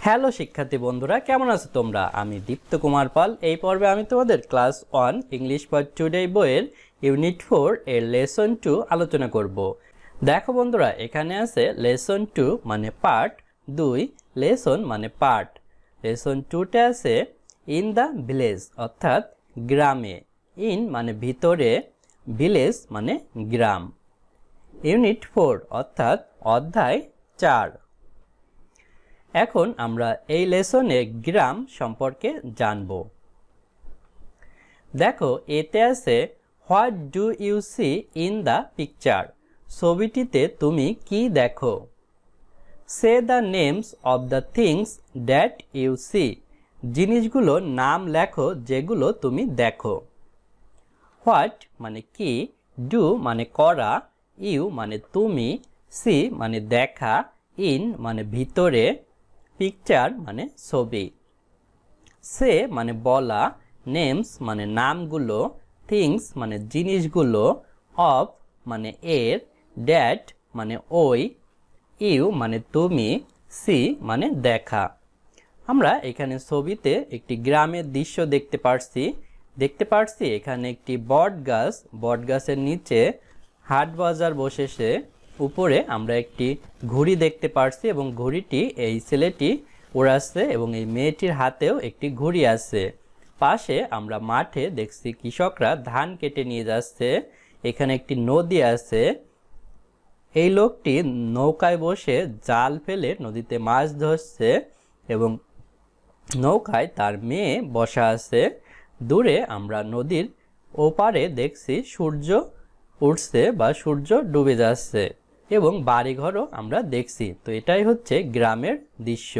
Hello শিক্ষার্থী বন্ধুরা, কেমন আছো তোমরা? আমি দীপ্ত কুমার পাল। এই পর্বে আমি তোমাদের ক্লাস 1 ইংলিশ ফর টুডে বইয়ের ইউনিট 4 এর লেসন 2 আলোচনা করব। দেখো বন্ধুরা, এখানে আছে লেসন 2 মানে পার্ট 2, লেসন মানে পার্ট। লেসন 2তে আছে ইন দ্য ভিলেজ অর্থাৎ গ্রামে, ইন মানে ভিতরে, ভিলেজ মানে গ্রাম। ইউনিট 4 অর্থাৎ অধ্যায় 4। এখন আমরা এই লেসনে গ্রাম সম্পর্কে জানব। দেখো, এতে আছে what do you see in the picture, ছবিটিতে তুমি কি দেখো। Say the names of the things that you see, জিনিসগুলোর নাম লেখো যেগুলো তুমি দেখো। হোয়াট মানে কি, ডু মানে করা, ইউ মানে তুমি, সি মানে দেখা, ইন মানে ভিতরে, পিকচার মানে ছবি। সে মানে বলা, নেমস মানে নামগুলো, থিংস মানে জিনিসগুলো, অফ মানে এর, দ্যাট মানে ওই, ইউ মানে তুমি, সি মানে দেখা। আমরা এখানে ছবিতে একটি গ্রামের দৃশ্য দেখতে পারছি এখানে একটি বট গাছ, বট গাছের নিচে হাট বাজার বসেছে। উপরে আমরা একটি ঘুড়ি দেখতে পারছি এবং ঘুড়িটি এই ছেলেটি উড়াচ্ছে এবং এই মেয়েটির হাতেও একটি ঘুড়ি আছে। পাশে আমরা মাঠে দেখছি কৃষকরা ধান কেটে নিয়ে যাচ্ছে। এখানে একটি নদী আছে। এই লোকটি নৌকায় বসে জাল ফেলে নদীতে মাছ ধরছে এবং নৌকায় তার মেয়ে বসা আছে। দূরে আমরা নদীর ওপারে দেখছি সূর্য উঠছে বা সূর্য ডুবে যাচ্ছে এবং বাড়িঘরও আমরা দেখছি। তো এটাই হচ্ছে গ্রামের দৃশ্য।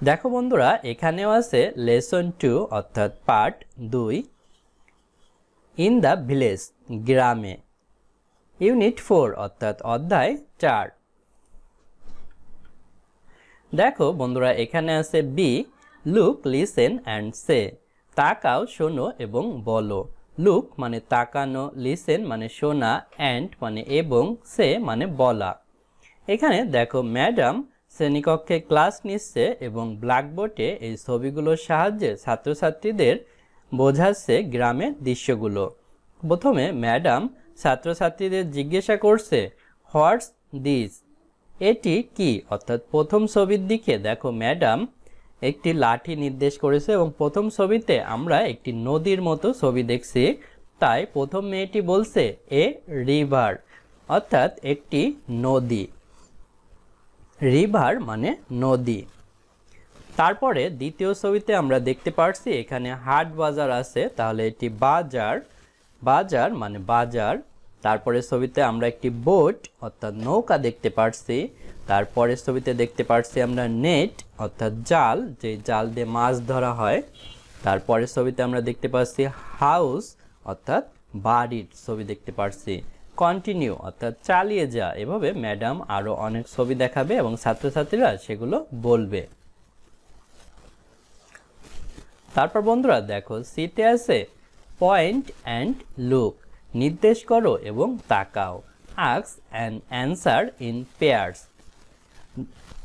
দেখো বন্ধুরা, এখানেও আছে লেসন 2 অর্থাৎ পার্ট 2, ইন দ্য ভিলেজ গ্রামে, ইউনিট 4 অর্থাৎ অধ্যায় 4। দেখো বন্ধুরা, এখানে আছে বি, লুক, লিসেন অ্যান্ড সে, তাকাও, শোনো এবং বলো। লুক মানে তাকানো, লিসেন মানে শোনা, অ্যান্ড মানে এবং, সে মানে বলা। এখানে দেখো ম্যাডাম শ্রেণীকক্ষে ক্লাস নিচ্ছে এবং ব্ল্যাকবোর্ডে এই ছবিগুলোর সাহায্যে ছাত্রছাত্রীদের বোঝাচ্ছে গ্রামের দৃশ্যগুলো। প্রথমে ম্যাডাম ছাত্রছাত্রীদের জিজ্ঞাসা করছে হোয়াটস দিস, এটি কি? অর্থাৎ প্রথম ছবির দিকে দেখো ম্যাডাম একটি লাঠি নির্দেশ করেছে এবং প্রথম ছবিতে আমরা একটি নদীর মতো ছবি দেখছি। তাই প্রথম মেয়েটি বলছে এ রিভার অর্থাৎ একটি নদী, রিভার মানে নদী। তারপরে দ্বিতীয় ছবিতে আমরা দেখতে পারছি এখানে হাট বাজার আছে, তাহলে এটি বাজার, বাজার মানে বাজার। তারপরে ছবিতে আমরা একটি বোট অর্থাৎ নৌকা দেখতে পারছি। তারপরে ছবিতে দেখতে পারছি আমরা নেট অর্থাৎ জাল, যে জাল দিয়ে মাছ ধরা হয়। তারপরে ছবিতে আমরা দেখতে পাচ্ছি হাউস অর্থাৎ বাড়ির ছবি দেখতে পারছি। কন্টিনিউ অর্থাৎ চালিয়ে যা। এভাবে ম্যাডাম আরো অনেক ছবি দেখাবে এবং ছাত্রছাত্রীরা সেগুলো বলবে। তারপর বন্ধুরা দেখো সিতে আছে পয়েন্ট অ্যান্ড লুক, নির্দেশ করো এবং তাকাও। Ask and answer in pairs,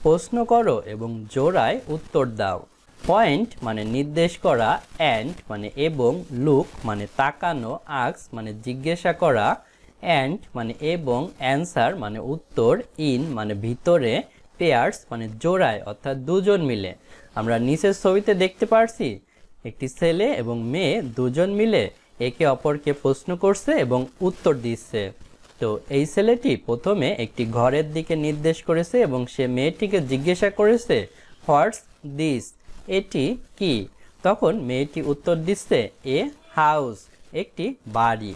প্রশ্ন করো এবং জোড়ায় উত্তর দাও। পয়েন্ট মানে নির্দেশ করা, অ্যান্ড মানে এবং, লুক মানে তাকানো, আস্ক মানে জিজ্ঞাসা করা, অ্যান্ড মানে এবং, অ্যান্সার মানে উত্তর, ইন মানে ভিতরে, পেয়ার্স মানে জোড়ায় অর্থাৎ দুজন মিলে। আমরা নিচের ছবিতে দেখতে পারছি একটি ছেলে এবং মেয়ে দুজন মিলে একে অপরকে প্রশ্ন করছে এবং উত্তর দিচ্ছে। তো এই ছেলেটি প্রথমে একটি ঘরের দিকে নির্দেশ করেছে এবং সে মেয়েটিকে জিজ্ঞাসা করেছে হোয়াটস দিস, এটি কি? তখন মেয়েটি উত্তর দিচ্ছে এ হাউস, একটি বাড়ি।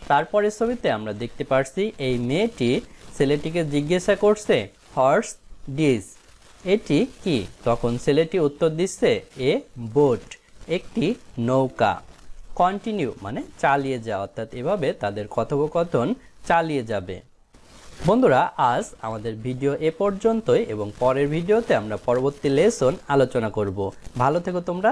তারপরে ছবিতে আমরা দেখতে পারছি এই মেয়েটি ছেলেটিকে জিজ্ঞাসা করছে হোয়াটস দিস, এটি কি? তখন ছেলেটি উত্তর দিচ্ছে এ বোট, একটি নৌকা। কন্টিনিউ মানে চালিয়ে যাওয়া, অর্থাৎ এভাবে তাদের কথোপকথন চালিয়ে যাবে। বন্ধুরা, আজ আমাদের ভিডিও এ পর্যন্তই এবং পরের ভিডিওতে আমরা পরবর্তী লেসন আলোচনা করব। ভালো থেকো তোমরা।